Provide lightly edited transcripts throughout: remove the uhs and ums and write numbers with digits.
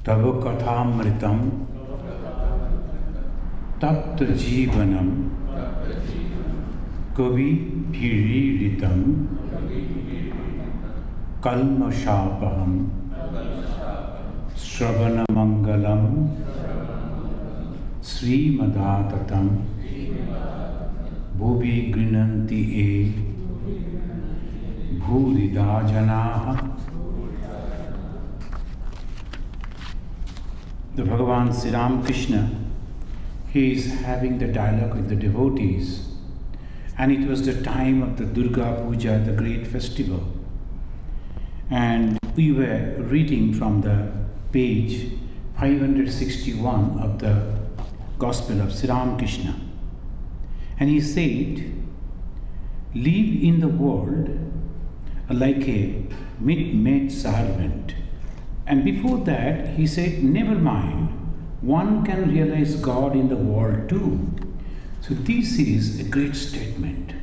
तव कथामृतं तप्त जीवनं कविभिरीडितं कल्मषापहं श्रवणमङ्गलं श्रीमदाततं भुवि गृह्णन्ति ये भूरिदा जनाः. The Bhagavan Sri Ramakrishna, he is having the dialogue with the devotees, and it was the time of the Durga Puja, the great festival, and we were reading from the page 561 of the Gospel of Sri Ramakrishna, and he said, live in the world like a mid-made servant. And before that, he said, never mind, one can realize God in the world too. So this is a great statement.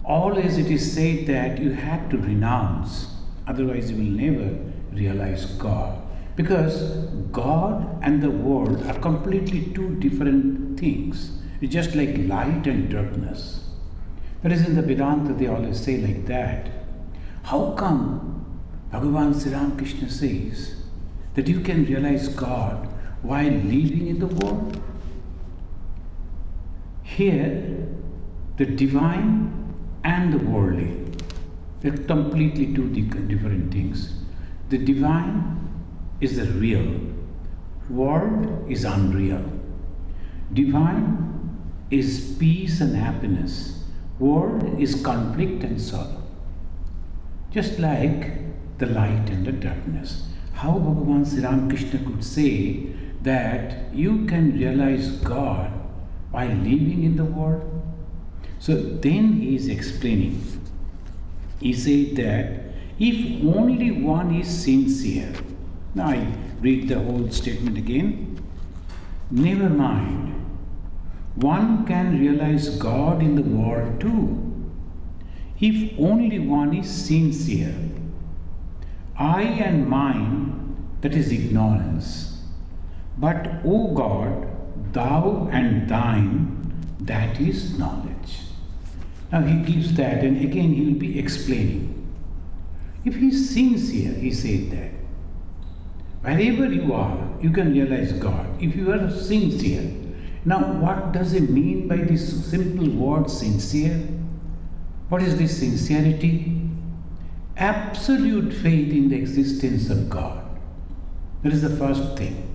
Always it is said that you have to renounce, otherwise you will never realize God. Because God and the world are completely two different things. It's just like light and darkness. That is, in the Vedanta they always say like that. How come Bhagavan Sri Ramakrishna says that you can realize God while living in the world? Here, the divine and the worldly, they're completely two different things. The divine is the real, world is unreal. Divine is peace and happiness, world is conflict and sorrow. Just like the light and the darkness. How Bhagavan Sri Ramakrishna could say that you can realize God while living in the world? So then he is explaining. He said that if only one is sincere, now I read the whole statement again. Never mind, one can realize God in the world too. If only one is sincere. I and mine, that is ignorance. But, O God, thou and thine, that is knowledge. Now he gives that, and again he will be explaining. If he is sincere, he said that. Wherever you are, you can realize God. If you are sincere. Now what does it mean by this simple word sincere? What is this sincerity? Absolute faith in the existence of God. That is the first thing.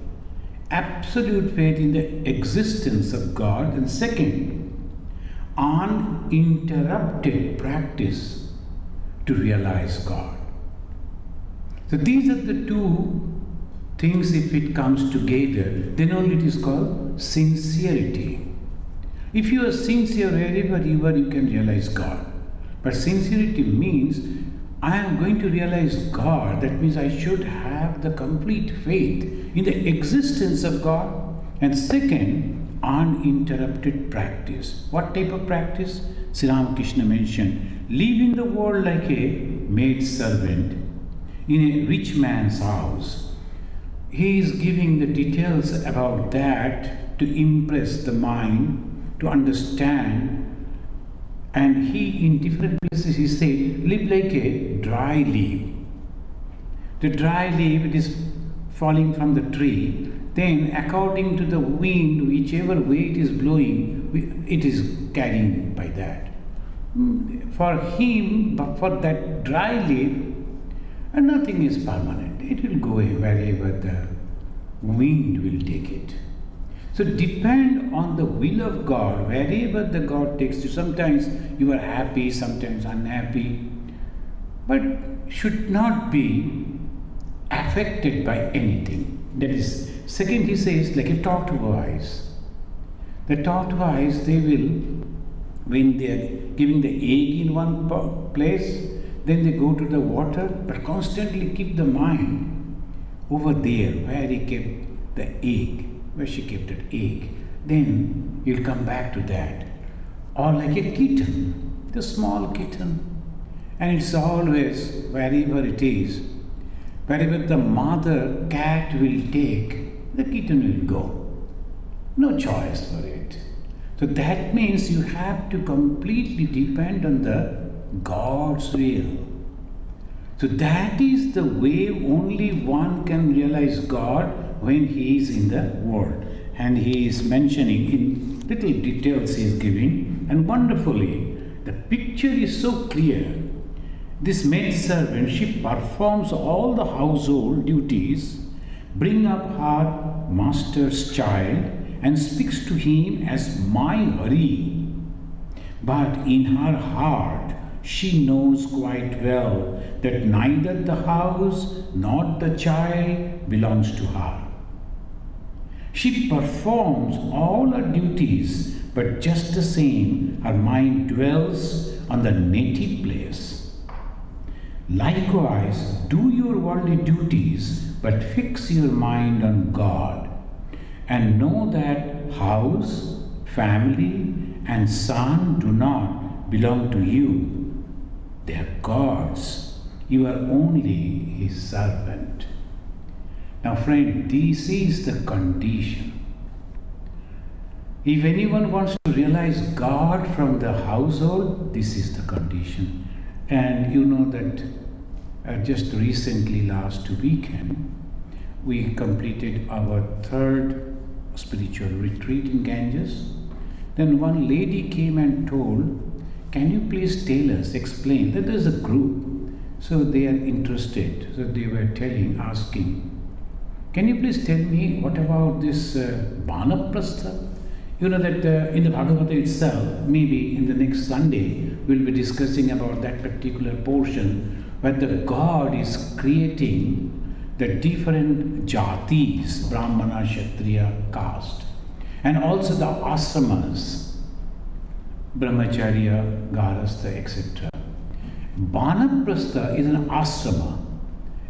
Absolute faith in the existence of God. And second, uninterrupted practice to realize God. So these are the two things. If it comes together, then only it is called sincerity. If you are sincere wherever you are, you can realize God. But sincerity means I am going to realize God. That means I should have the complete faith in the existence of God. And second, uninterrupted practice. What type of practice? Sri Ramakrishna mentioned, live in the world like a maid servant in a rich man's house. He is giving the details about that to impress the mind, to understand. And he, in different places, he said, live like a dry leaf. The dry leaf, it is falling from the tree. Then, according to the wind, whichever way it is blowing, it is carrying by that. For him, but for that dry leaf, nothing is permanent. It will go wherever the wind will take it. So depend on the will of God, wherever the God takes you. Sometimes you are happy, sometimes unhappy, but should not be affected by anything. That is, second he says, like a tortoise. The tortoise, they will, when they are giving the egg in one place, then they go to the water, but constantly keep the mind over there, where he kept the egg. Where she kept that egg, then you'll come back to that. Or like a kitten, the small kitten, and it's always, wherever it is, Wherever the mother cat will take, the kitten will go. No choice for it. So that means you have to completely depend on the God's will. So that is the way only one can realize God when he is in the world. And he is mentioning in little details he is giving, and wonderfully, the picture is so clear. This maid servant, she performs all the household duties, bring up her master's child, and speaks to him as my Hari. But in her heart, she knows quite well that neither the house nor the child belongs to her. She performs all her duties, but just the same, her mind dwells on the native place. Likewise, do your worldly duties, but fix your mind on God, and know that house, family, and son do not belong to you. They are God's. You are only His servant. Now, friend, this is the condition. If anyone wants to realize God from the household, this is the condition. And you know that just recently, last weekend, we completed our third spiritual retreat in Ganges. Then one lady came and told, can you please tell us, explain that there is a group. So they are interested. So they were asking, can you please tell me what about this Vanaprastha? You know that in the Bhagavata itself, maybe in the next Sunday, we'll be discussing about that particular portion where the God is creating the different jatis, Brahmana, Kshatriya, caste, and also the ashramas, Brahmacharya, Garastha, etc. Vanaprastha is an ashrama,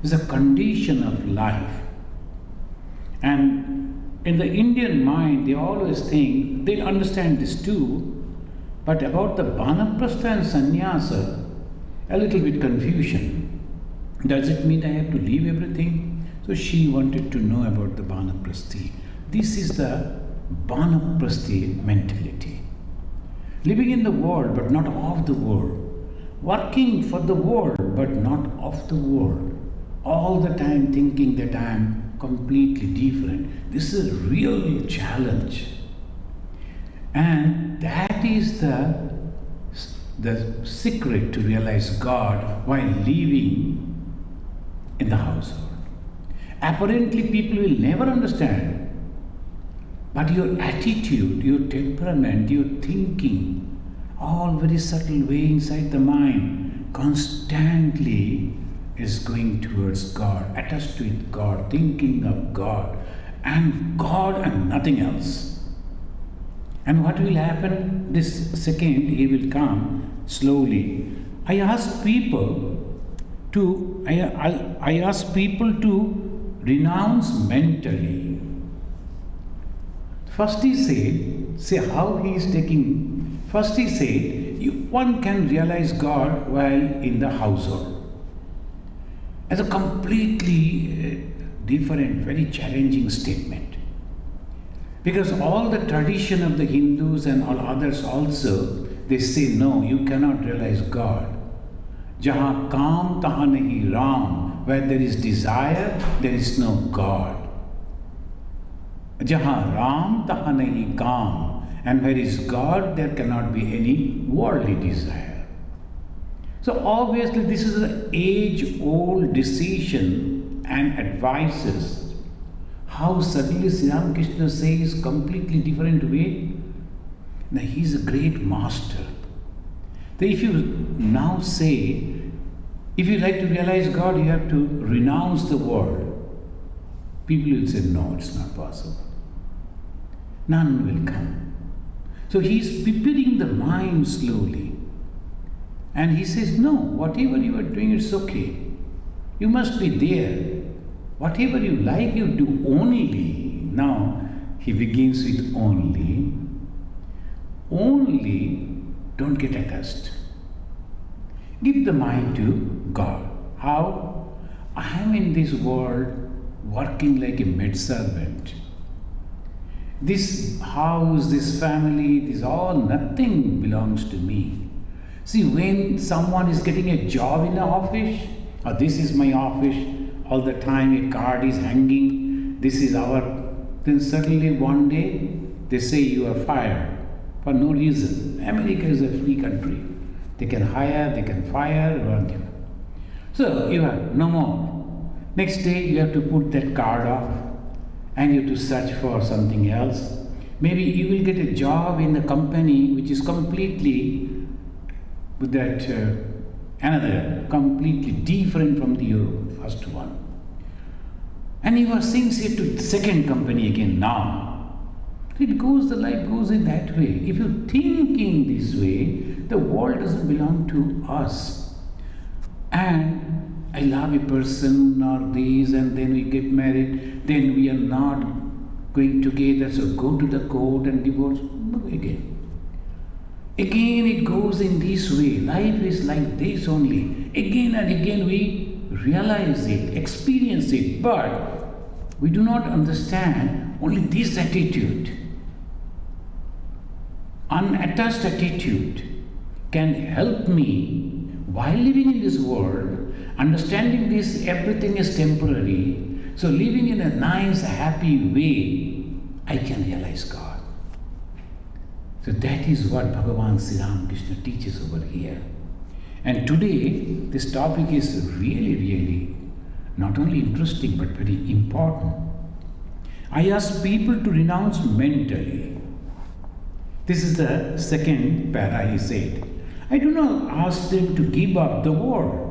is a condition of life. And in the Indian mind, they always think, they understand this too, but about the Vanaprastha and Sannyasa, a little bit confusion. Does it mean I have to leave everything? So she wanted to know about the Vanaprasthi. This is the Vanaprasthi mentality. Living in the world but not of the world. Working for the world but not of the world. All the time thinking that I am completely different. This is a real challenge. And that is the secret to realize God while living in the household. Apparently people will never understand. But your attitude, your temperament, your thinking, all very subtle way inside the mind, constantly is going towards God, attached with God, thinking of God and nothing else. And what will happen? This second, he will come slowly. I ask people to renounce mentally. First he said, say how he is taking. First he said, one can realize God while in the household. As a completely different, very challenging statement. Because all the tradition of the Hindus and all others also, they say, no, you cannot realize God. Jahan kaam tahan nahi ram. Where there is desire, there is no God. Jahan ram tahan nahi kaam. And where is God, there cannot be any worldly desire. So obviously this is an age-old decision and advices. How suddenly Sri Ramakrishna says completely different way? Now he is a great master. So if you now say, if you like to realize God, you have to renounce the world. People will say, no, it's not possible. None will come. So he is preparing the mind slowly. And he says, no, whatever you are doing, it's okay. You must be there. Whatever you like, you do only. Now, he begins with only. Only, don't get attached. Give the mind to God. How? I am in this world working like a maidservant. This house, this family, this all, nothing belongs to me. See, when someone is getting a job in an office, or this is my office, all the time a card is hanging, this is our, then suddenly one day they say you are fired for no reason. America is a free country. They can hire, they can fire, whatever. So you are no more. Next day you have to put that card off and you have to search for something else. Maybe you will get a job in a company which is completely with that another, completely different from your first one. And you are sincere to the second company again now. It goes, the life goes in that way. If you think in this way, the world doesn't belong to us. And I love a person or this, and then we get married, then we are not going together, so go to the court and divorce. No, again. Again it goes in this way. Life is like this only. Again and again we realize it, experience it, but we do not understand only this attitude. Unattached attitude can help me while living in this world, understanding this everything is temporary. So living in a nice, happy way, I can realize God. So that is what Bhagavan Sri Ramakrishna teaches over here. And today, this topic is really not only interesting but very important. I ask people to renounce mentally. This is the second para he said. I do not ask them to give up the world.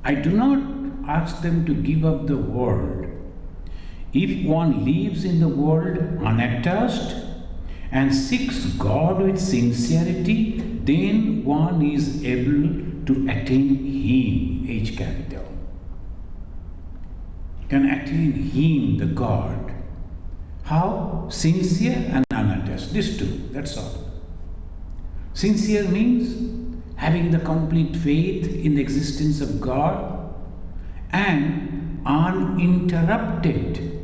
I do not ask them to give up the world. If one lives in the world unattached and seeks God with sincerity, then one is able to attain Him, H capital. Can attain Him, the God. How? Sincere and unattached. These two, that's all. Sincere means having the complete faith in the existence of God and uninterrupted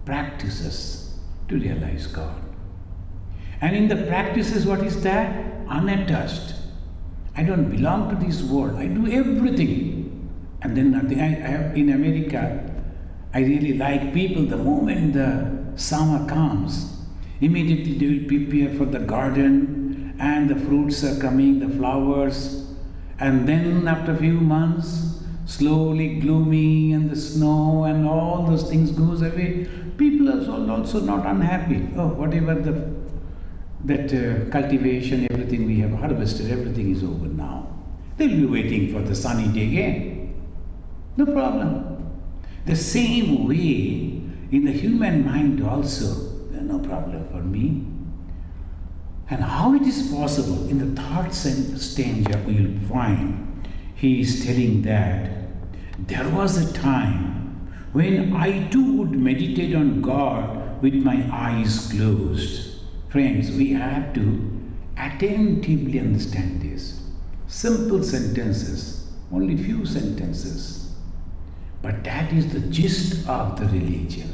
practices to realize God. And in the practices, what is that? Unattached. I don't belong to this world. I do everything. And then nothing. I have in America, I really like people, the moment the summer comes, immediately they will prepare for the garden and the fruits are coming, the flowers. And then after a few months, slowly gloomy and the snow and all those things goes away. People are also not unhappy. Oh, whatever that cultivation, everything we have harvested, everything is over now. They'll be waiting for the sunny day again. No problem. The same way in the human mind also, there's no problem for me. And how it is possible? In the third stanza we will find he is telling that there was a time when I too would meditate on God with my eyes closed. Friends, we have to attentively understand this. Simple sentences, only few sentences. But that is the gist of the religion.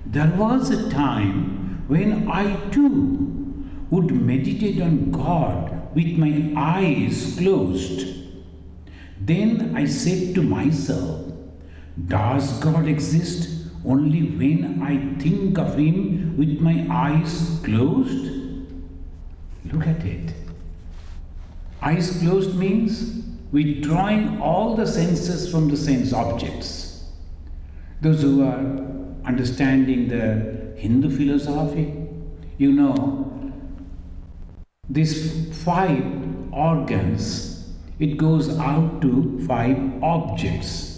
There was a time when I too would meditate on God with my eyes closed. Then I said to myself, does God exist only when I think of Him with my eyes closed? Look at it. Eyes closed means withdrawing all the senses from the sense objects. Those who are understanding the Hindu philosophy, you know, these 5 organs, it goes out to 5 objects.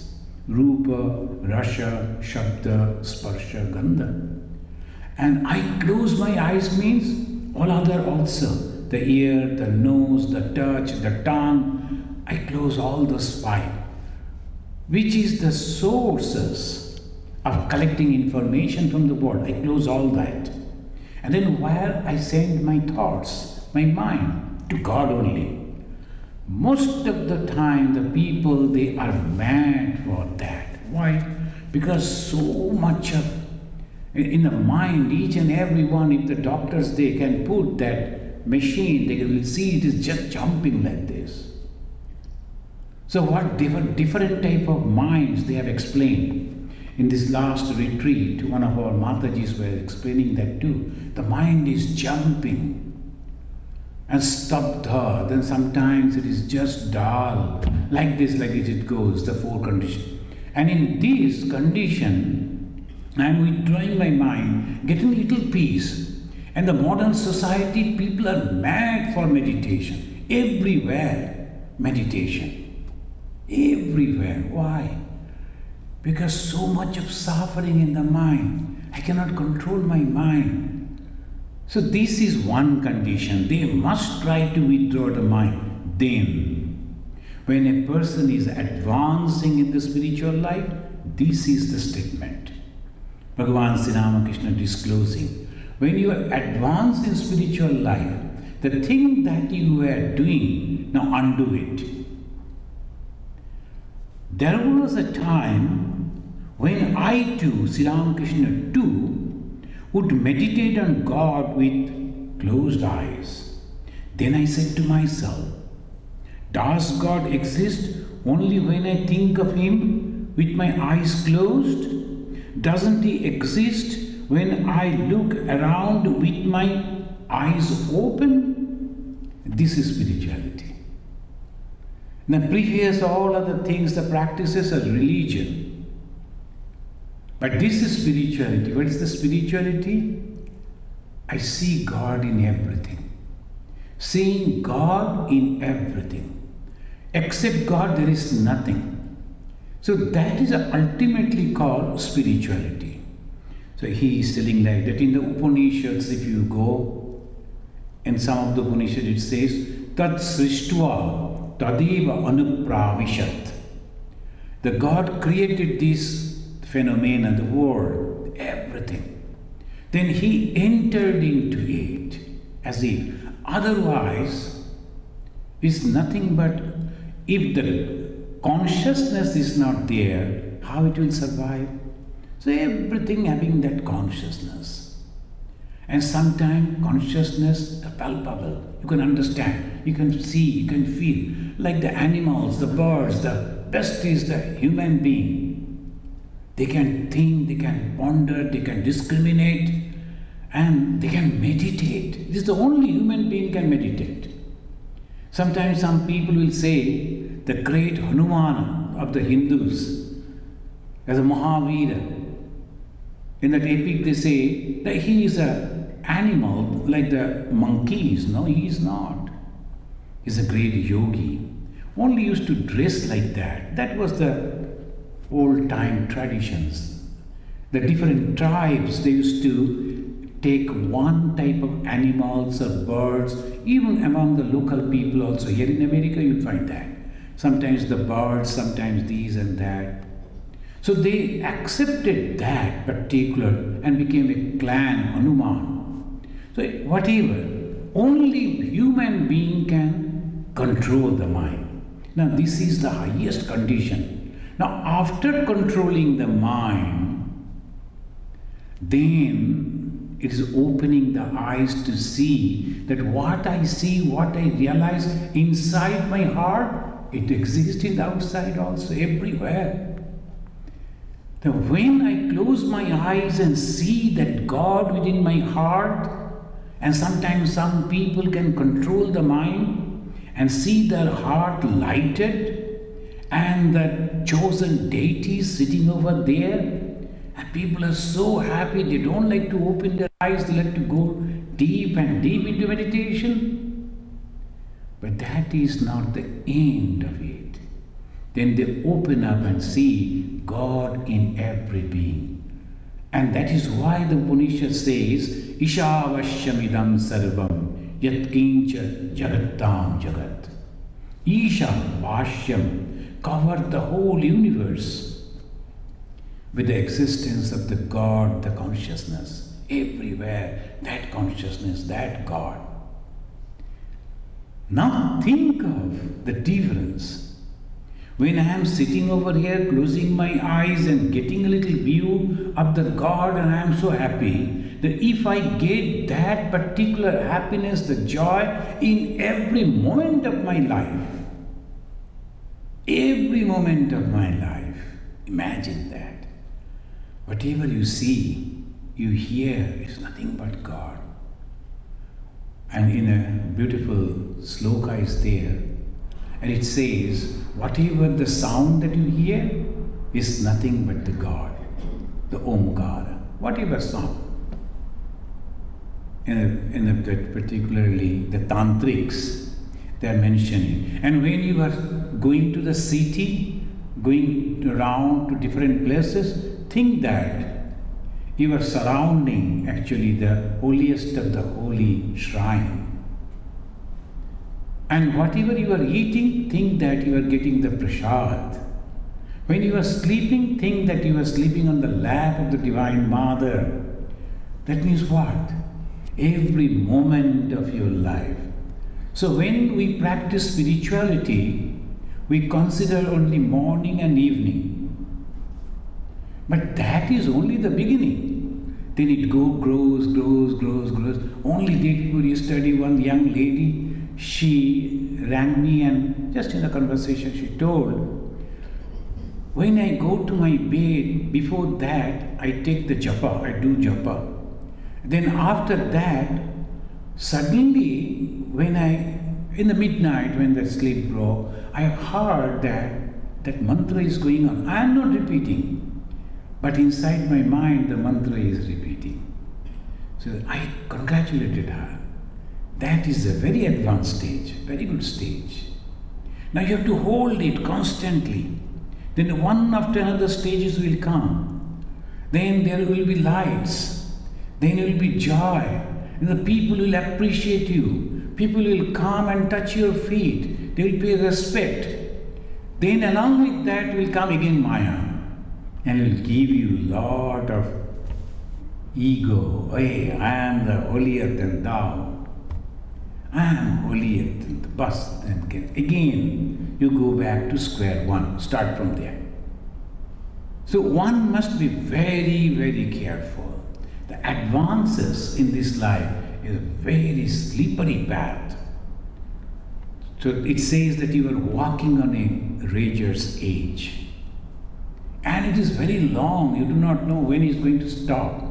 Rupa, Rasha, Shabda, Sparsha, Gandha. And I close my eyes means all other also. The ear, the nose, the touch, the tongue. I close all those 5. Which is the sources of collecting information from the world. I close all that. And then where I send my thoughts, my mind, to God only. Most of the time, the people, they are mad for that. Why? Because so much of, in the mind, each and every one, if the doctors, they can put that machine, they will see it is just jumping like this. So what different type of minds they have explained. In this last retreat, one of our Matajis were explaining that too. The mind is jumping and stabdha, then sometimes it is just dull, like this it goes, the four conditions. And in this condition, I am withdrawing my mind, getting little peace. And the modern society, people are mad for meditation. Everywhere, meditation. Everywhere. Why? Because so much of suffering in the mind. I cannot control my mind. So this is one condition. They must try to withdraw the mind. Then, when a person is advancing in the spiritual life, this is the statement. Bhagavan Sri Ramakrishna disclosing. When you advance in spiritual life, the thing that you were doing, now undo it. There was a time when I too, Sri Ramakrishna too, would meditate on God with closed eyes. Then I said to myself, does God exist only when I think of Him with my eyes closed? Doesn't He exist when I look around with my eyes open? This is spirituality. The previous all other things, the practices are religion. But this is spirituality. What is the spirituality? I see God in everything. Seeing God in everything. Except God, there is nothing. So that is ultimately called spirituality. So he is telling like that in the Upanishads, if you go, in some of the Upanishads it says, Tat Srishtva Tadeva Anupravishat. The God created this phenomena, the world, everything. Then he entered into it as if otherwise is nothing but if the consciousness is not there, how it will survive? So everything having that consciousness. And sometimes consciousness is palpable. You can understand, you can see, you can feel. Like the animals, the birds, the best is the human being. They can think, they can ponder, they can discriminate, and they can meditate. It is the only human being can meditate. Sometimes some people will say the great Hanuman of the Hindus as a Mahavira. In that epic they say that he is an animal like the monkeys. No, he is not. He is a great yogi. Only used to dress like that. That was the old time traditions. The different tribes, they used to take one type of animals or birds, even among the local people also. Here in America you find that. Sometimes the birds, sometimes these and that. So they accepted that particular and became a clan, Hanuman. So whatever, only human being can control the mind. Now this is the highest condition. Now, after controlling the mind, then it is opening the eyes to see that what I see, what I realize inside my heart, it exists in the outside also, everywhere. Now, when I close my eyes and see that God within my heart, and sometimes some people can control the mind and see their heart lighted, and the chosen deities sitting over there, and people are so happy, they don't like to open their eyes, they like to go deep and deep into meditation. But that is not the end of it. Then they open up and see God in every being. And that is why the Upanishad says, Ishavashyamidam sarvam yat kincha jagattam jagat. Isha Vashyam covered the whole universe with the existence of the God, the consciousness. Everywhere, that consciousness, that God. Now think of the difference. When I am sitting over here, closing my eyes and getting a little view of the God, and I am so happy that if I get that particular happiness, the joy in every moment of my life, imagine that. Whatever you see, you hear, is nothing but God. And in a beautiful sloka is there, and it says, whatever the sound that you hear is nothing but the God, the Omkara, whatever sound. That particularly the tantrics, they are mentioning. And when you are going to the city, going around to different places, think that you are surrounding actually the holiest of the holy shrine. And whatever you are eating, think that you are getting the prasad. When you are sleeping, think that you are sleeping on the lap of the Divine Mother. That means what? Every moment of your life. So when we practice spirituality, we consider only morning and evening. But that is only the beginning. Then it grows. Only day before yesterday, one young lady, she rang me, and just in a conversation she told, when I go to my bed, before that I take the japa, I do japa. Then after that, suddenly in the midnight when the sleep broke, I heard that mantra is going on. I am not repeating, but inside my mind the mantra is repeating. So I congratulated her. That is a very advanced stage, very good stage. Now you have to hold it constantly. Then one after another stages will come. Then there will be lights. Then there will be joy. And the people will appreciate you. People will come and touch your feet. They will pay respect. Then along with that will come again Maya. And will give you lot of ego. Hey, I am the holier than thou. I am holier than the bus. Again, you go back to square one. Start from there. So one must be very, very careful. The advances in this life is a very slippery path. So it says that you are walking on a razor's edge. And it is very long. You do not know when it is going to stop.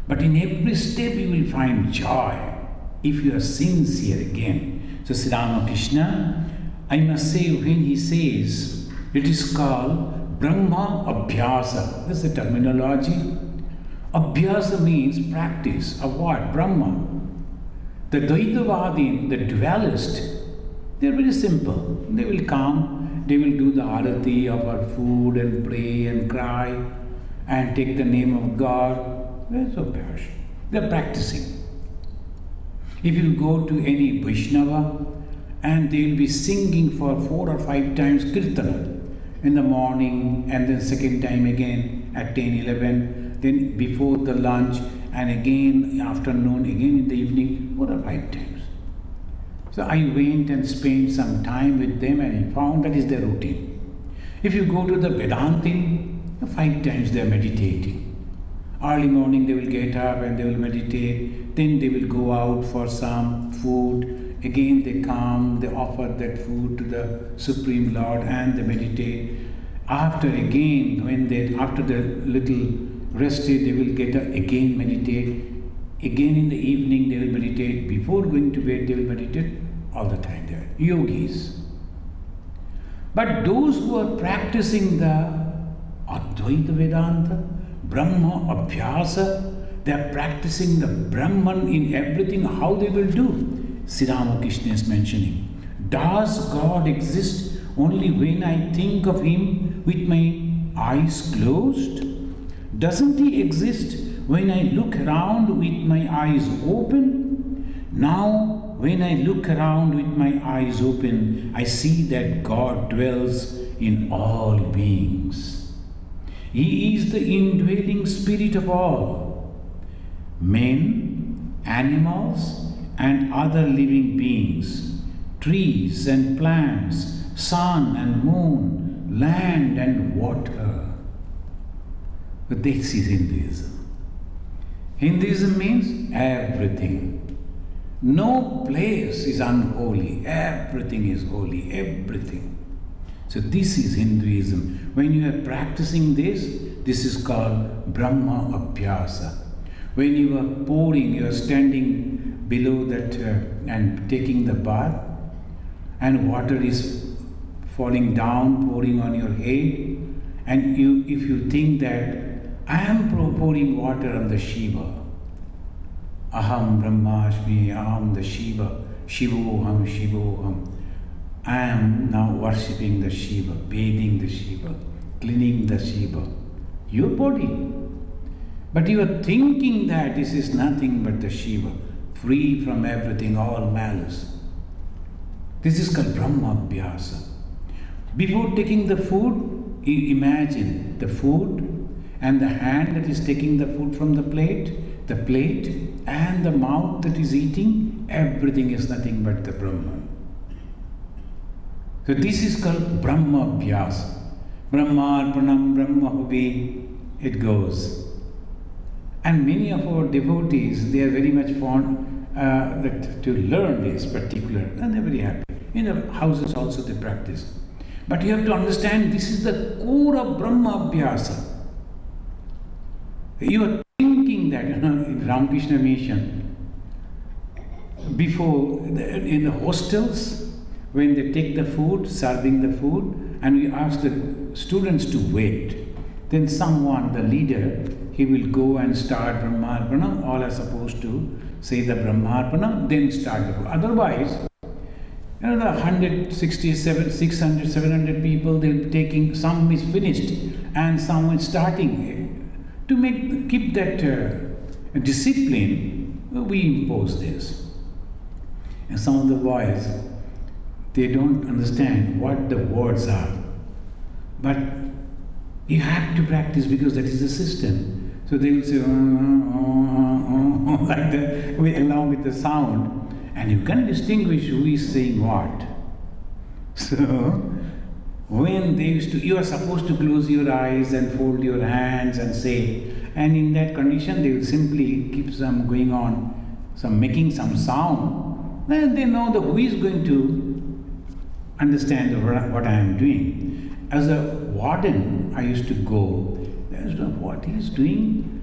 But in every step you will find joy if you are sincere again. So Sri Ramakrishna, I must say, when he says, it is called Brahma Abhyasa. This is the terminology. Abhyasa means practice of what? Brahma. The Dvaitavadi, the dualist, they are very simple. They will come, they will do the arati, offer food and pray and cry and take the name of God. There is no passion. They are practicing. If you go to any Vaishnava and they will be singing for 4 or 5 times Kirtana in the morning and then second time again at 10, 11, then before the lunch and again afternoon, again in the evening, 4 or 5 times. So I went and spent some time with them and I found that is their routine. If you go to the Vedantin, 5 times they are meditating. Early morning they will get up and they will meditate. Then they will go out for some food. Again they come, they offer that food to the Supreme Lord and they meditate. After after the little rested, they will get up, again meditate. Again in the evening they will meditate. Before going to bed they will meditate. All the time they are yogis. But those who are practicing the Advaita Vedanta, Brahma Abhyasa, they are practicing the Brahman in everything. How they will do? Sri Ramakrishna is mentioning. Does God exist only when I think of Him with my eyes closed? Doesn't He exist when I look around with my eyes open? Now, when I look around with my eyes open, I see that God dwells in all beings. He is the indwelling spirit of all. Men, animals, and other living beings trees and plants, sun and moon, land and water. But this is Hinduism. Hinduism means everything. No place is unholy. Everything is holy. Everything. So this is Hinduism. When you are practicing this, this is called Brahma Abhyasa. When you are pouring, you are standing below that and taking the bath, and water is falling down, pouring on your head, and if you think that I am pouring water on the Shiva, Aham Brahmasmi, Aham the Shiva, Shivoham, Shivoham. I am now worshipping the Shiva, bathing the Shiva, cleaning the Shiva. Your body. But you are thinking that this is nothing but the Shiva, free from everything, all malice. This is called Brahma Abhyasa. Before taking the food, imagine the food and the hand that is taking the food from the plate and the mouth that is eating, everything is nothing but the Brahman. So this is called Brahma Abhyasa. Brahmarpanam Brahmahubi, it goes. And many of our devotees, they are very much fond to learn this particular, and they are very happy. In the houses also they practice. But you have to understand, this is the core of Brahma Abhyasa. You are thinking that, in Ramakrishna mission, before, in the hostels, when they take the food, serving the food, and we ask the students to wait, then someone, the leader, he will go and start Brahmarpanam. All are supposed to say the Brahmarpanam, then start the food. Otherwise, the 167, 600, 700 people, they're taking, some is finished and some is starting. To keep that discipline, we impose this. And some of the boys, they don't understand what the words are. But you have to practice because that is the system. So they will say, like that, along with the sound. And you can distinguish who is saying what. So, when they used to, you are supposed to close your eyes and fold your hands and say, and in that condition they will simply keep some going on, making some sound, then they know who is going to understand what I am doing. As a warden, I used to go, what he is doing?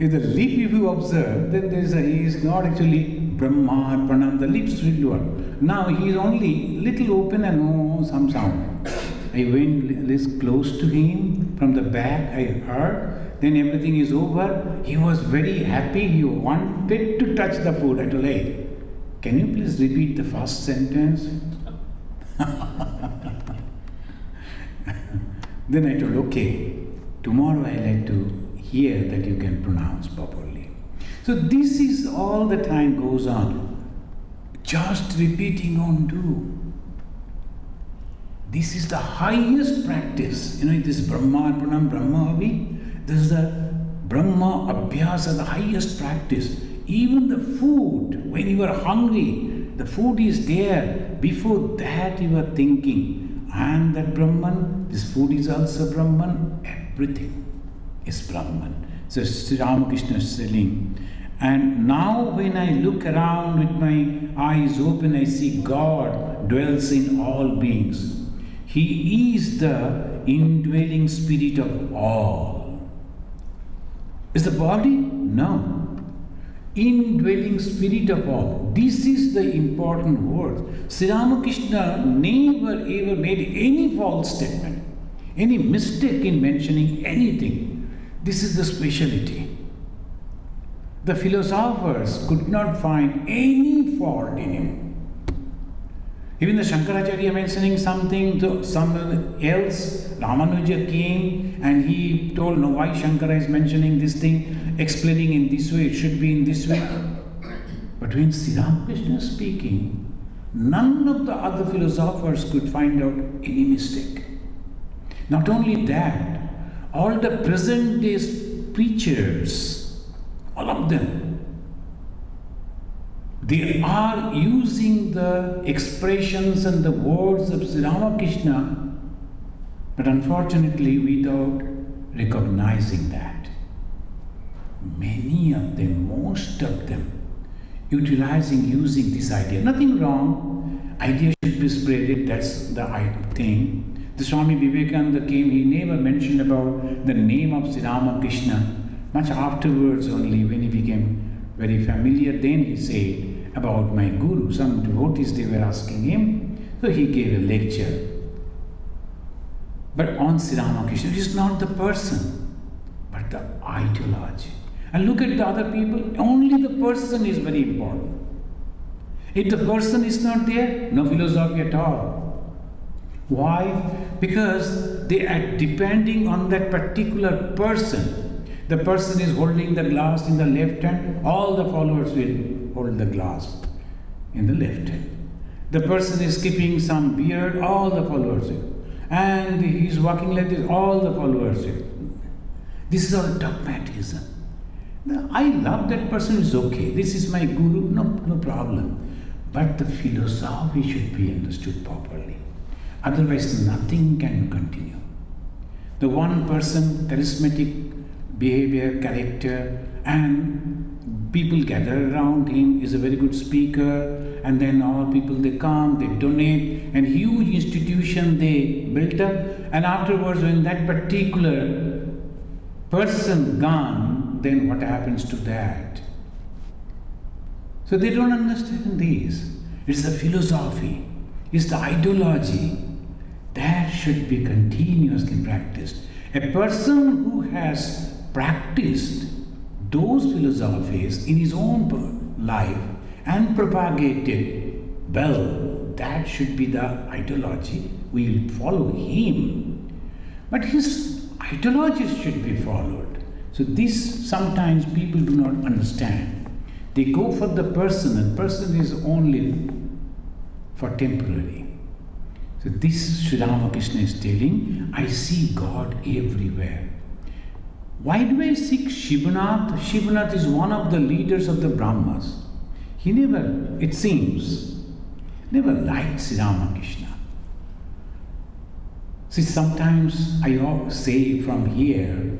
If the lip, if you observe, then he is not actually Brahma, Pranam, the lips will do it. Now he is only little open and some sound. I went less close to him, from the back I heard, then everything is over. He was very happy, he wanted to touch the food. I told him, hey, can you please repeat the first sentence? Then I told, okay, tomorrow I like to hear that you can pronounce properly. So this is all the time goes on. Just repeating on do. This is the highest practice. This Brahmarpanam, Brahmavi, this is the Brahma Abhyasa, the highest practice. Even the food, when you are hungry, the food is there. Before that you are thinking, I am that Brahman, this food is also Brahman, everything is Brahman. So Sri Ramakrishna is telling, and now when I look around with my eyes open, I see God dwells in all beings. He is the indwelling spirit of all. Is the body? No. Indwelling spirit of all. This is the important word. Sri Ramakrishna never ever made any false statement, any mistake in mentioning anything. This is the speciality. The philosophers could not find any fault in him. Even the Shankaracharya mentioning something to someone else, Ramanuja came and he told, no, why Shankara is mentioning this thing, explaining in this way, it should be in this way. But when Sri Ramakrishna is speaking, none of the other philosophers could find out any mistake. Not only that, all the present day preachers, all of them, They are using the expressions and the words of Sri Ramakrishna, but unfortunately without recognizing that. Many of them, most of them, using this idea. Nothing wrong, idea should be spreaded, that's the thing. The Swami Vivekananda came, he never mentioned about the name of Sri Ramakrishna. Much afterwards only, when he became very familiar, then he said about my guru. Some devotees, they were asking him, so he gave a lecture. But on Sri Ramakrishna, it is not the person, but the ideology. And look at the other people, only the person is very important. If the person is not there, no philosophy at all. Why? Because they are depending on that particular person. The person is holding the glass in the left hand, all the followers will hold the glass in the left hand. The person is keeping some beard, all the followers will. And he is walking like this, all the followers will. This is all dogmatism. I love that person, is okay. This is my guru, no problem. But the philosophy should be understood properly. Otherwise, nothing can continue. The one person, charismatic behavior, character, and people gather around him, is a very good speaker, and then all people, they come, they donate, and huge institution they built up, and afterwards when that particular person gone, then what happens to that? So they don't understand this. It's the philosophy, it's the ideology that should be continuously practiced. A person who has practiced those philosophies in his own life and propagated well, that should be the ideology. We will follow him. But his ideologies should be followed. So this sometimes people do not understand. They go for the person, and person is only for temporary. So this Sri Ramakrishna is telling, I see God everywhere. Why do I seek Shivanath? Shivanath is one of the leaders of the Brahmas. He never, it seems, never liked Sri Ramakrishna. See, sometimes I say from here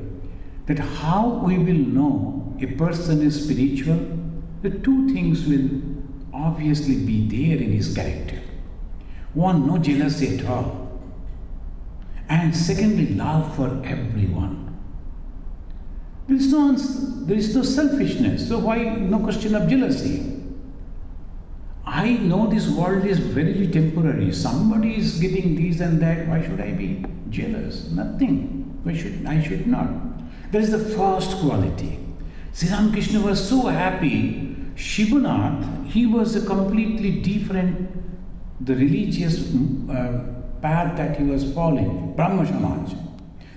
that how we will know a person is spiritual, the two things will obviously be there in his character. One, no jealousy at all. And secondly, love for everyone. There is no selfishness, so why no question of jealousy? I know this world is very temporary. Somebody is getting this and that. Why should I be jealous? Nothing. I should not. That is the first quality. Sri Ramakrishna was so happy. Shivanath, he was a completely different, the religious path that he was following, Brahma Samaj.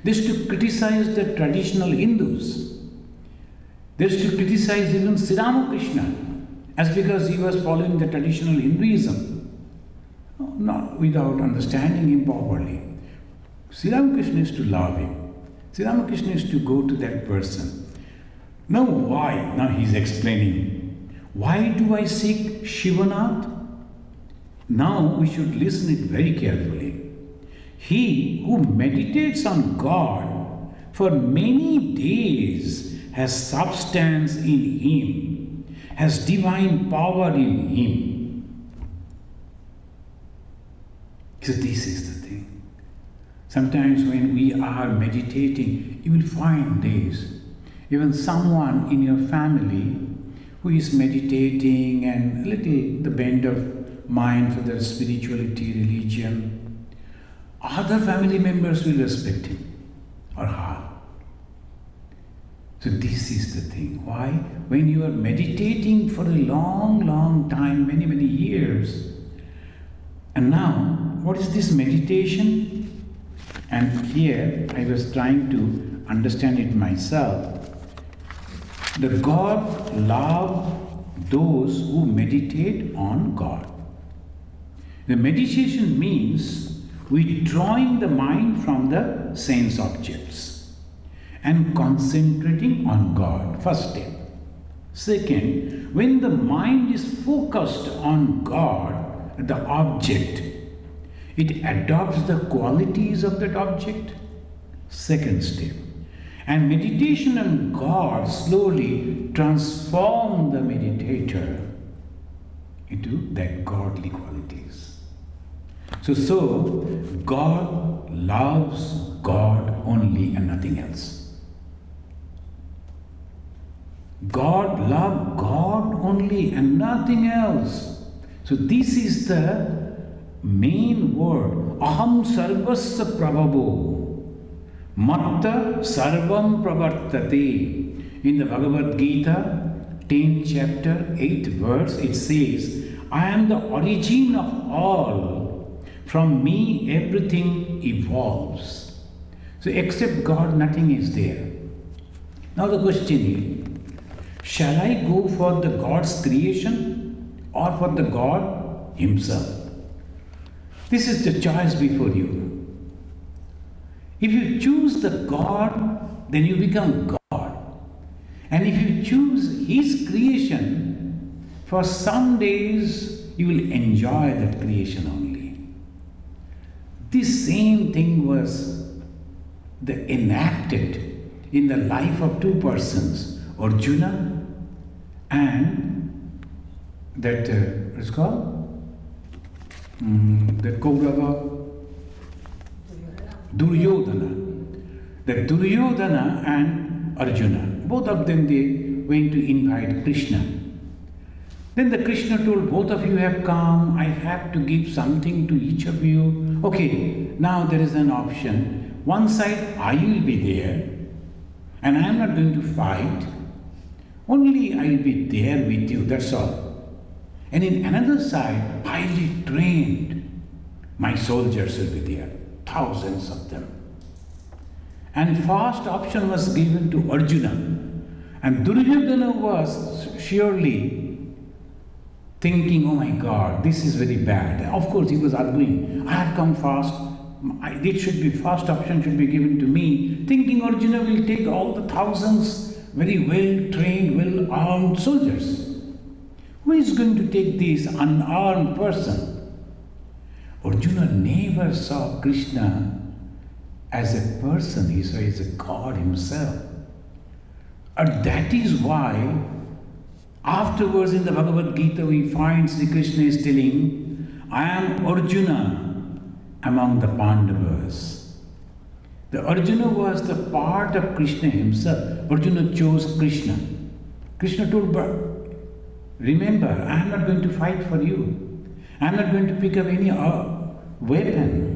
They used to criticize the traditional Hindus. They used to criticize even Sri Ramakrishna as because he was following the traditional Hinduism, not without understanding him properly. Sri Ramakrishna is to love him. Sri Ramakrishna is to go to that person. Now why? Now he is explaining. Why do I seek Shivanath? Now we should listen it very carefully. He who meditates on God for many days has substance in him, has divine power in him. So this is the thing. Sometimes when we are meditating, you will find this. Even someone in your family who is meditating and a little the bent of mind for their spirituality, religion, other family members will respect him or her. So this is the thing. Why? When you are meditating for a long time, many years, and now, what is this meditation? And here I was trying to understand it myself. The God loves those who meditate on God. The meditation means withdrawing the mind from the sense objects and concentrating on God. First step. Second, when the mind is focused on God, the object, it adopts the qualities of that object. Second step. And meditation on God slowly transforms the meditator into that godly qualities. So God loves God only and nothing else. God loves God only and nothing else. So this is the main word. Aham sarvasya prabhavo. Matta sarvam pravartate. In the Bhagavad Gita, 10th chapter, 8th verse, it says, I am the origin of all. From me everything evolves. So except God, nothing is there. Now the question is, shall I go for the God's creation or for the God Himself? This is the choice before you. If you choose the God, then you become God. And if you choose His creation, for some days you will enjoy that creation only. This same thing was enacted in the life of two persons, Arjuna and that, what's it called? The Kaurava, Duryodhana. The Duryodhana and Arjuna, both of them, they went to invite Krishna. Then the Krishna told, both of you have come, I have to give something to each of you. Okay, now there is an option. One side I will be there and I am not going to fight. Only I will be there with you, that's all. And in another side, highly trained, my soldiers will be there, thousands of them. And first option was given to Arjuna. And Duryodhana was surely thinking, oh my God, this is very bad. Of course, he was arguing, I have come first. It should be first option should be given to me. Thinking Arjuna will take all the thousands, very well trained, well armed soldiers. Who is going to take this unarmed person? Arjuna never saw Krishna as a person, he saw as a God himself. And that is why afterwards in the Bhagavad Gita we find Sri Krishna is telling, I am Arjuna among the Pandavas. The Arjuna was the part of Krishna himself. Arjuna chose Krishna. Krishna told, but remember, I am not going to fight for you. I am not going to pick up any weapon.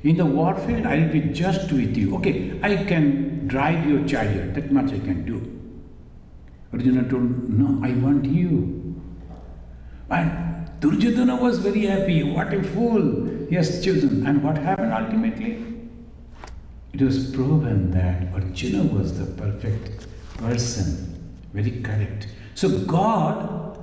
In the warfield, I will be just with you. Okay, I can drive your chariot, that much I can do. Arjuna told, no, I want you. And Duryodhana was very happy. What a fool he has chosen. And what happened ultimately? It was proven that Arjuna was the perfect person, very correct. So God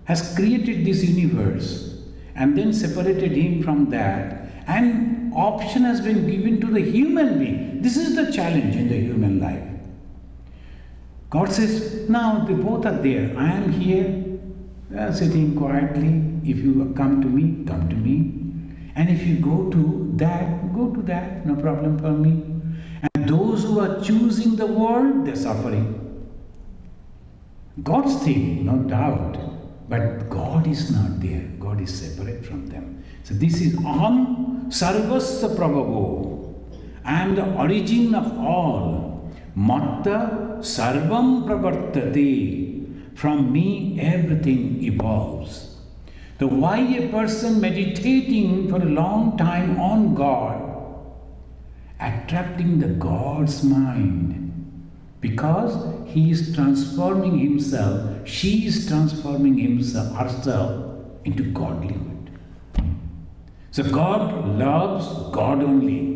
has created this universe and then separated him from that, and option has been given to the human being. This is the challenge in the human life. God says, now they both are there. I am here, sitting quietly. If you come to me, come to me. And if you go to that, no problem for me. And those who are choosing the world, they're suffering. God's thing, no doubt. But God is not there. God is separate from them. So this is Aham Sarvasya Prabhavo. I am the origin of all. Matta Sarvam Pravartate. From me everything evolves. So why a person meditating for a long time on God, attracting the God's mind? Because he is transforming himself, she is transforming herself into godlyhood. So God loves God only.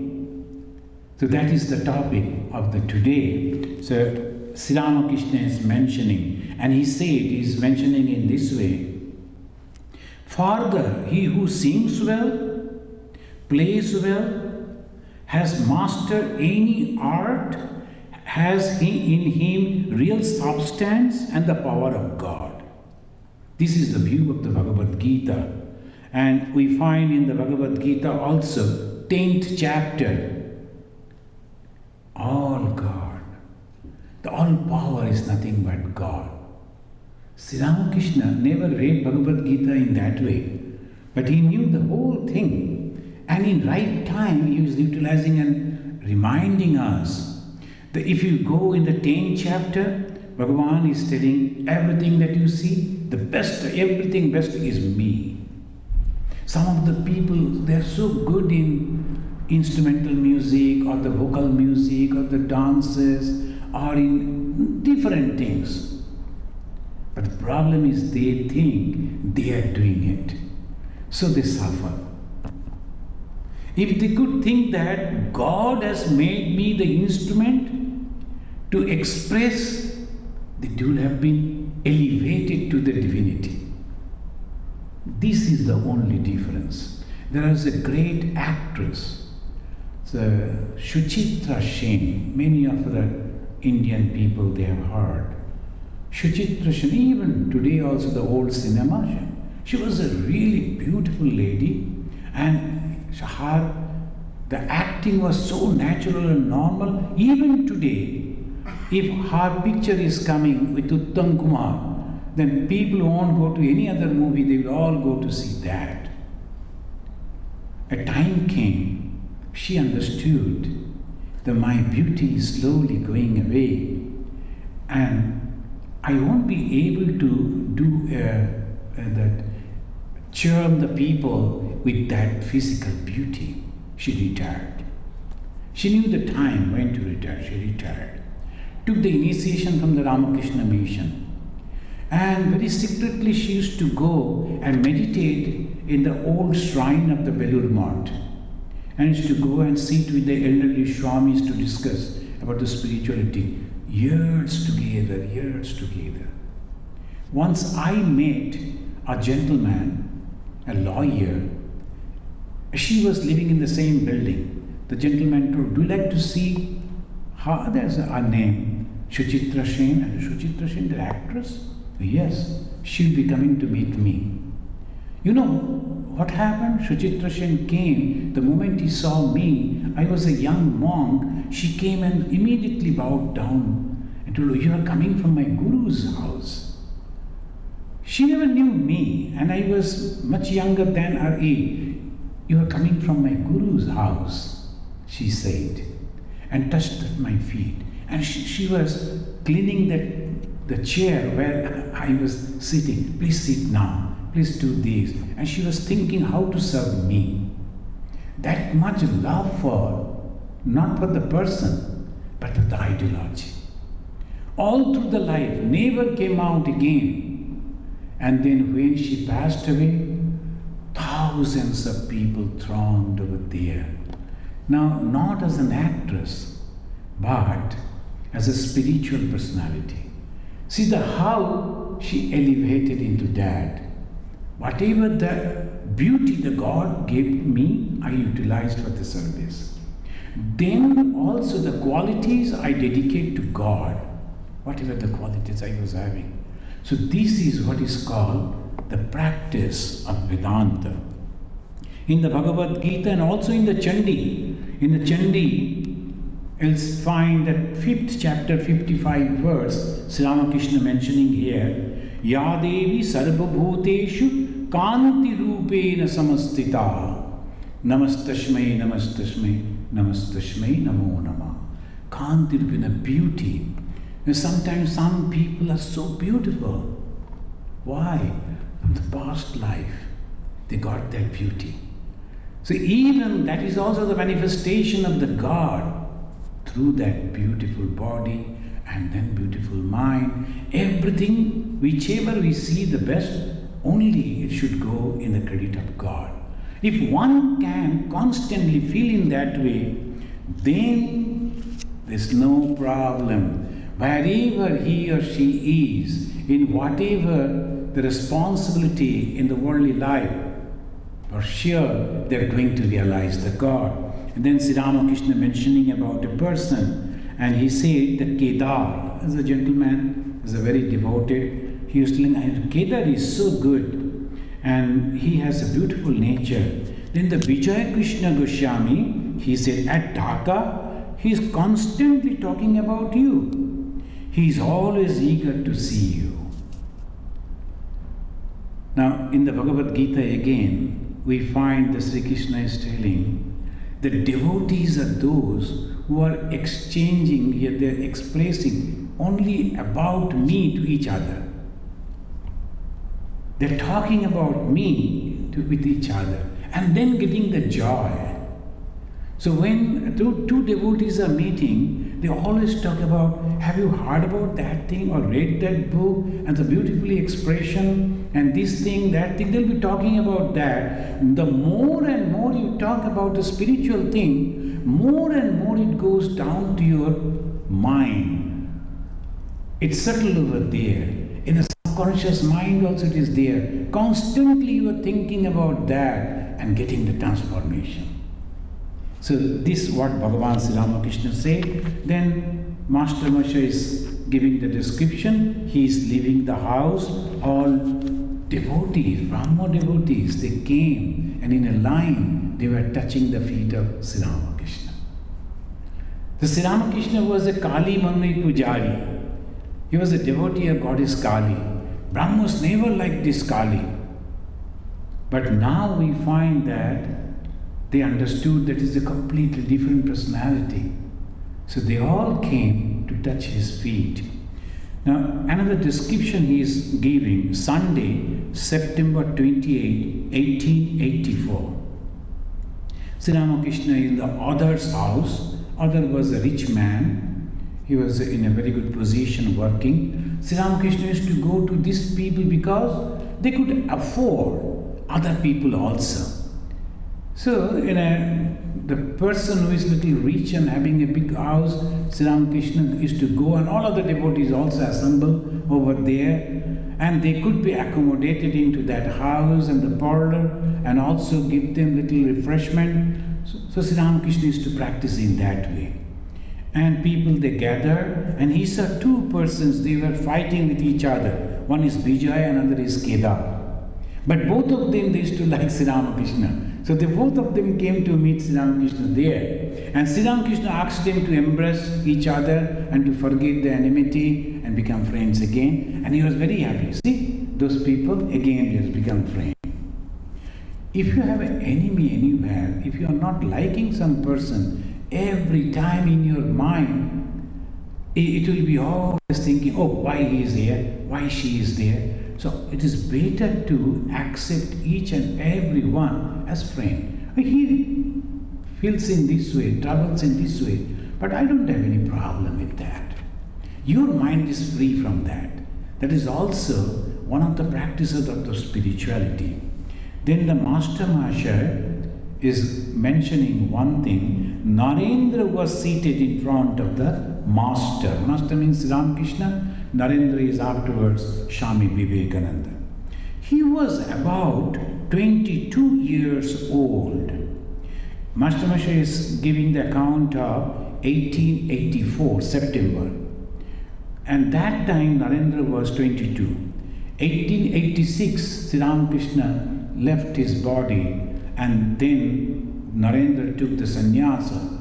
So that is the topic of the today. So Sri Ramakrishna is mentioning, and he is mentioning in this way. Further, he who sings well, plays well, has mastered any art, has he in him real substance and the power of God. This is the view of the Bhagavad Gita. And we find in the Bhagavad Gita also, 10th chapter, all God. The all power is nothing but God. Sri Ramakrishna never read Bhagavad Gita in that way, but he knew the whole thing. And in right time, he was utilizing and reminding us that if you go in the 10th chapter, Bhagavan is telling everything that you see, the best, everything best is me. Some of the people, they are so good in instrumental music or the vocal music or the dances or in different things. But the problem is they think they are doing it. So they suffer. If they could think that God has made me the instrument to express, they would have been elevated to the divinity. This is the only difference. There is a great actress, the Suchitra Sen. Many of the Indian people, they have heard. Suchitra Sen, even today also the old cinema, she was a really beautiful lady, and the acting was so natural and normal. Even today, if her picture is coming with Uttam Kumar, then people won't go to any other movie, they will all go to see that. A time came, she understood that my beauty is slowly going away and I won't be able to do that, charm the people with that physical beauty. She retired. She knew the time when to retire. She retired. Took the initiation from the Ramakrishna mission. And very secretly she used to go and meditate in the old shrine of the Belur Math. And used to go and sit with the elderly Swamis to discuss about the spirituality. Years together, years together. Once I met a gentleman, a lawyer. She was living in the same building. The gentleman told, do you like to see her? There's a name, Suchitra Sen. And Suchitra Sen, the actress? Yes, she'll be coming to meet me. You know what happened? Suchitra Sen came. The moment he saw me, I was a young monk. She came and immediately bowed down and told, you are coming from my guru's house. She never knew me, and I was much younger than her age. You are coming from my guru's house, she said, and touched my feet. And she was cleaning the chair where I was sitting. Please sit now, please do this. And she was thinking how to serve me. That much love for, not for the person, but for the ideology. All through the life, never came out again. And then when she passed away, thousands of people thronged over there. Now, not as an actress, but as a spiritual personality. See how she elevated into that. Whatever the beauty the God gave me, I utilized for the service. Then also the qualities I dedicate to God, whatever the qualities I was having. So this is what is called the practice of Vedanta. In the Bhagavad Gita and also in the Chandi, you'll find that 5th chapter, 55 verse, Sri Ramakrishna mentioning here, Ya Devi Sarvabhuteshu Kanti Rupena Samastita Namastashmai Namastashmai Namastashmai Namo Nama. Kanti Rupena, beauty. And sometimes some people are so beautiful. Why? From the past life, they got that beauty. So even that is also the manifestation of the God through that beautiful body and then beautiful mind. Everything, whichever we see the best, only it should go in the credit of God. If one can constantly feel in that way, then there's no problem. Wherever he or she is, in whatever the responsibility in the worldly life, for sure they're going to realize the God. And then Sri Ramakrishna mentioning about a person, and he said that Kedar is a gentleman, is a very devoted. he was telling, Kedar is so good and he has a beautiful nature. Then the Vijay Krishna Goswami, he said, at Dhaka, he is constantly talking about you. He is always eager to see you. Now, in the Bhagavad Gita again, we find that Sri Krishna is telling that devotees are those who are exchanging, here they are expressing only about me to each other. They are talking about me with each other and then getting the joy. So when two devotees are meeting, they always talk about, have you heard about that thing or read that book and the beautiful expression and this thing, that thing. They'll be talking about that. The more and more you talk about the spiritual thing, more and more it goes down to your mind. It's settled over there. In the subconscious mind also it is there. Constantly you are thinking about that and getting the transformation. So this is what Bhagavan Sri Ramakrishna said. Then Master Masha is giving the description. He is leaving the house. All devotees, Brahma devotees, they came and in a line they were touching the feet of Sri Ramakrishna. The Sri Ramakrishna was a Kali Manvi Pujari. He was a devotee of goddess Kali. Brahmas never liked this Kali. But now we find that they understood that it's a completely different personality. So they all came to touch his feet. Now, another description he is giving, Sunday, September 28, 1884. Sri Ramakrishna in the Other's house. Other was a rich man. He was in a very good position working. Sri Ramakrishna used to go to these people because they could afford other people also. So, the person who is little rich and having a big house, Sri Ramakrishna used to go and all other devotees also assemble over there and they could be accommodated into that house and the parlor and also give them little refreshment. So Sri Ramakrishna used to practice in that way. And people they gathered and he saw two persons, they were fighting with each other. One is Vijay, another is Kedar. But both of them they used to like Sri Ramakrishna. So both of them came to meet Sri Ramakrishna there. And Sri Ramakrishna asked them to embrace each other and to forget the enmity and become friends again. And he was very happy. See, those people again just become friends. If you have an enemy anywhere, if you are not liking some person, every time in your mind, it will be always thinking, oh, why he is there, why she is there. So it is better to accept each and every one as friend. He feels in this way, troubles in this way, but I don't have any problem with that. Your mind is free from that. That is also one of the practices of the spirituality. Then the Master Masha is mentioning one thing. Narendra was seated in front of the Master. Master means Ramakrishna. Narendra is afterwards Swami Vivekananda. He was about 22 years old. Master Masha is giving the account of 1884, September. And that time Narendra was 22. 1886, Sri Ramakrishna left his body and then Narendra took the sannyasa.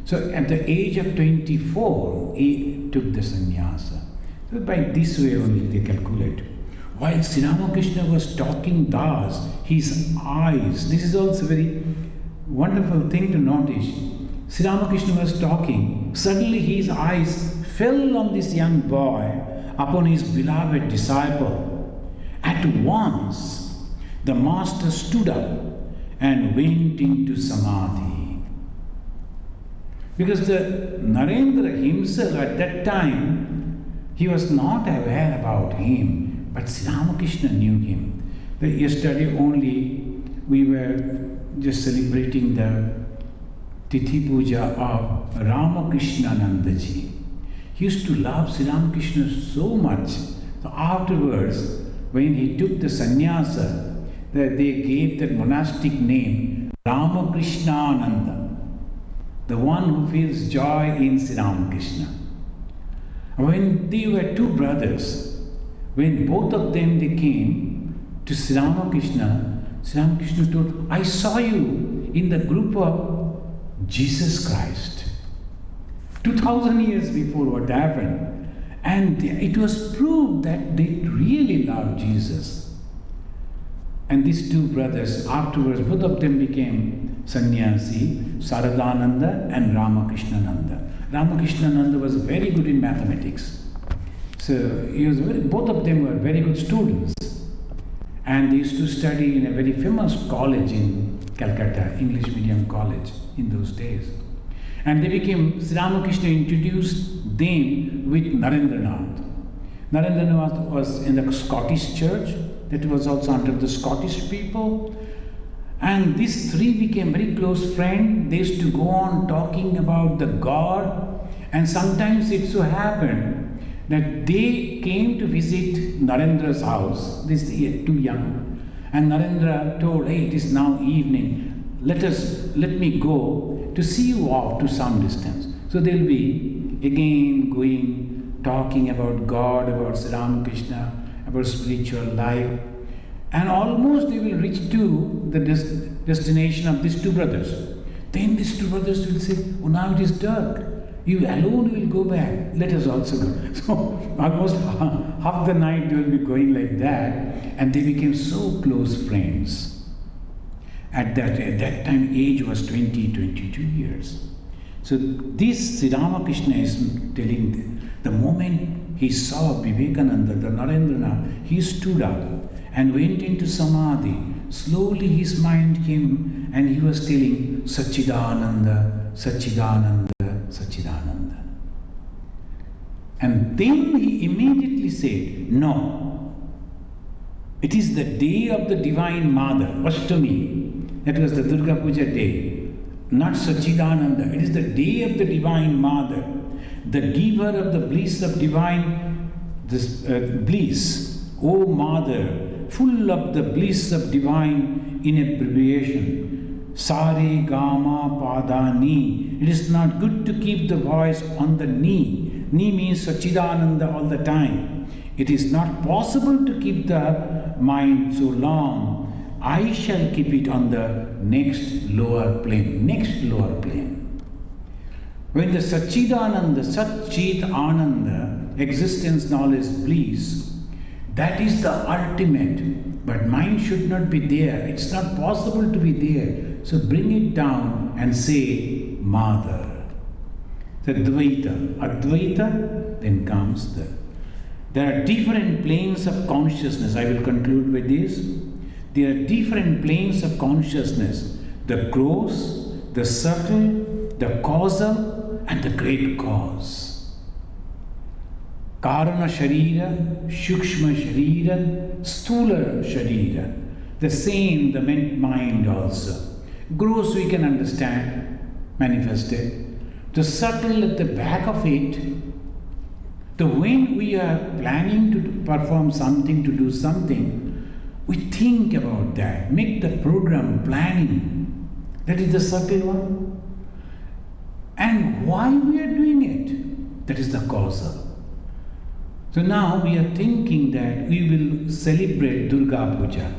So at the age of 24, he took the sannyasa. So by this way only they calculate. While Sri Ramakrishna was talking thus, his eyes, this is also very wonderful thing to notice. Sri Ramakrishna was talking, suddenly his eyes fell on this young boy, upon his beloved disciple. At once, the master stood up and went into samadhi. Because the Narendra himself at that time, he was not aware about him, but Sri Ramakrishna knew him. Yesterday only we were just celebrating the Tithi Puja of Ramakrishna Nandaji. He used to love Sri Ramakrishna so much. So afterwards, when he took the sannyasa, they gave that monastic name Ramakrishna Ananda, the one who feels joy in Sri Ramakrishna. When they were two brothers, when both of them they came to Sri Ramakrishna, Sri Ramakrishna told, I saw you in the group of Jesus Christ. 2000 years before what happened. And it was proved that they really loved Jesus. And these two brothers, afterwards, both of them became sannyasi, Saradananda and Ramakrishnananda. Ramakrishnananda was very good in mathematics. So both of them were very good students. And they used to study in a very famous college in Calcutta, English medium college in those days. And they became, Sri Ramakrishna introduced them with Narendranath. Narendranath was in the Scottish church, that was also under the Scottish people. And these three became very close friends. They used to go on talking about the God. And sometimes it so happened that they came to visit Narendra's house. These too young. And Narendra told, hey, it is now evening. Let me go to see you off to some distance. So they'll be again going, talking about God, about Sri Ramakrishna, about spiritual life. And almost they will reach to the destination of these two brothers. Then these two brothers will say, oh, now it is dark. You alone will go back. Let us also go. So almost half the night they will be going like that. And they became so close friends. At that time, age was 22 years. So this Sri Ramakrishna is telling the moment he saw Vivekananda, the Narendranath, he stood up and went into Samadhi. Slowly his mind came and he was telling Satchidananda, Satchidananda, Satchidananda. And then he immediately said, no, it is the day of the Divine Mother, Ashtami. That was the Durga Puja day, not Satchidananda. It is the day of the Divine Mother, the giver of the bliss of divine bliss. O Mother, full of the bliss of divine inebriation. Sare Gama Pada Ni. It is not good to keep the voice on the Ni. Ni means Satchidananda all the time. It is not possible to keep the mind so long. I shall keep it on the next lower plane. When the Satchidananda, Satchit Ananda, existence, knowledge, bliss, that is the ultimate. But mind should not be there. It's not possible to be there. So bring it down and say, Mother. The Advaita, then comes there are different planes of consciousness. I will conclude with this. There are different planes of consciousness, the gross, the subtle, the causal, and the great cause. Karana Sharira, Shukshma Sharira, Stula Sharira. The same, the mind also. Gross we can understand, manifested. The subtle at the back of it, when we are planning to perform something, to do something, we think about that, make the program, planning. That is the subtle one. And why we are doing it? That is the causal. So now we are thinking that we will celebrate Durga Puja.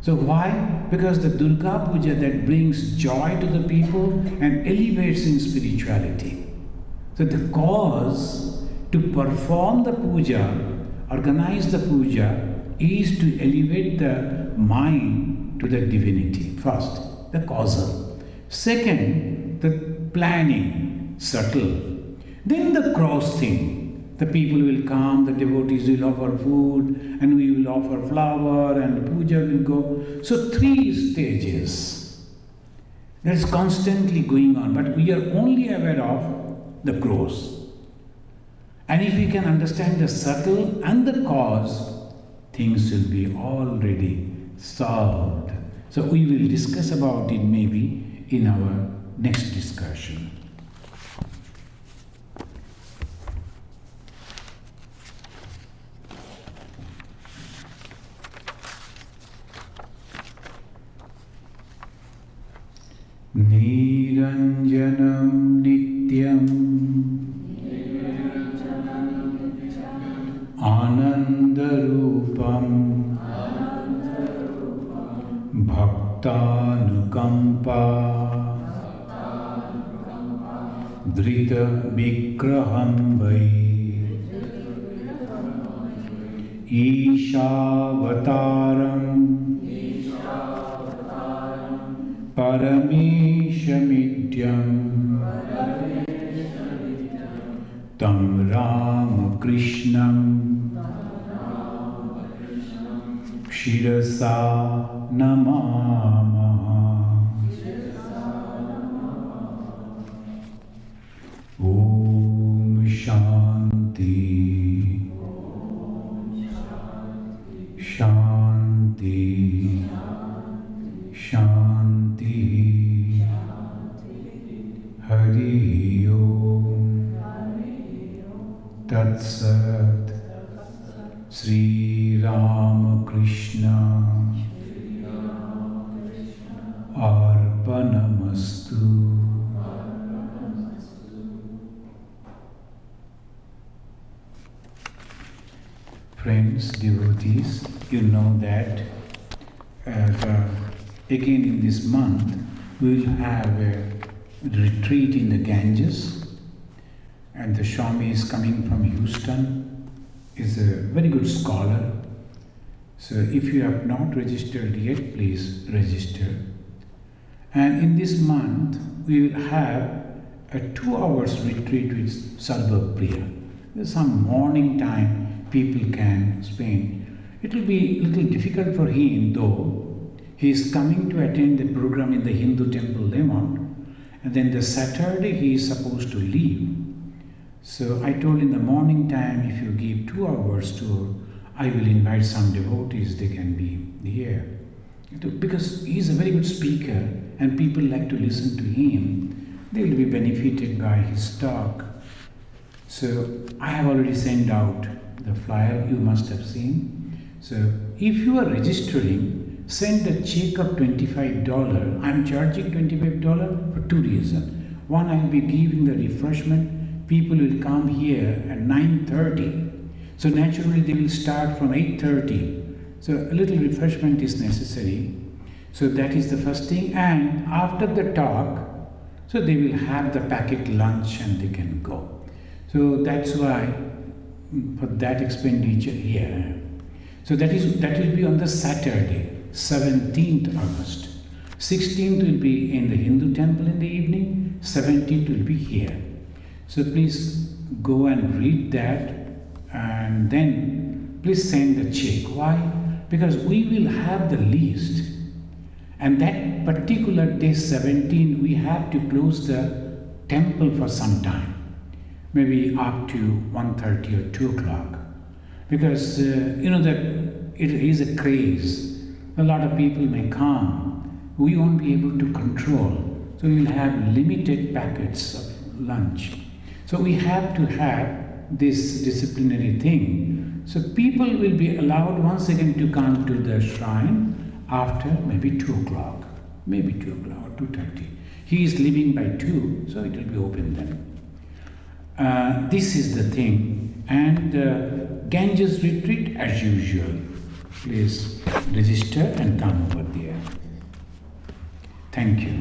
So why? Because the Durga Puja that brings joy to the people and elevates in spirituality. So the cause to perform the puja, organize the puja, is to elevate the mind to the divinity. First, the causal. Second, the planning, subtle. Then the cross thing. The people will come, the devotees will offer food, and we will offer flower, and the puja will go. So 3 stages. That is constantly going on, but we are only aware of the gross. And if we can understand the subtle and the cause, things will be already solved. So we will discuss about it maybe in our next discussion. Niranjanam Nityam Ananda Bhaktanukampa Drita Vigraham Vai Ishavataram Parameshamidyam Tam Ramakrishnam Shirasa Namamaha. Om Shanti Shanti Shanti Hari Om Tat Sat Sri Ramakrishna Arpanamastu. Friends, devotees, you know that again in this month we will have a retreat in the Ganges, and the Swami is coming from Houston. Is a very good scholar. So if you have not registered yet, please register. And in this month we will have a 2 hours retreat with Sarvapriya. There's some morning time people can spend. It will be a little difficult for him, though. He is coming to attend the program in the Hindu temple Lemont, and then the Saturday he is supposed to leave. So I told in the morning time, if you give 2 hours to, I will invite some devotees, they can be here. Because he is a very good speaker and people like to listen to him. They will be benefited by his talk. So I have already sent out the flyer, you must have seen. So if you are registering, send a check of $25. I am charging $25 for 2 reasons. One, I will be giving the refreshment. People will come here at 9:30. So naturally they will start from 8:30. So a little refreshment is necessary. So that is the first thing. And after the talk, so they will have the packet lunch and they can go. So that's why for that expenditure here. So that will be on the Saturday, 17th August. 16th will be in the Hindu temple in the evening. 17th will be here. So please go and read that, and then please send the check. Why? Because we will have the list, and that particular day 17 we have to close the temple for some time, maybe up to 1:30 or 2 o'clock, because you know that it is a craze. A lot of people may come. We won't be able to control, so we will have limited packets of lunch. So we have to have this disciplinary thing. So people will be allowed once again to come to the shrine after maybe 2 o'clock, maybe 2 o'clock, 2:30. He is leaving by 2, so it will be open then. This is the thing. And Ganges retreat as usual. Please register and come over there. Thank you.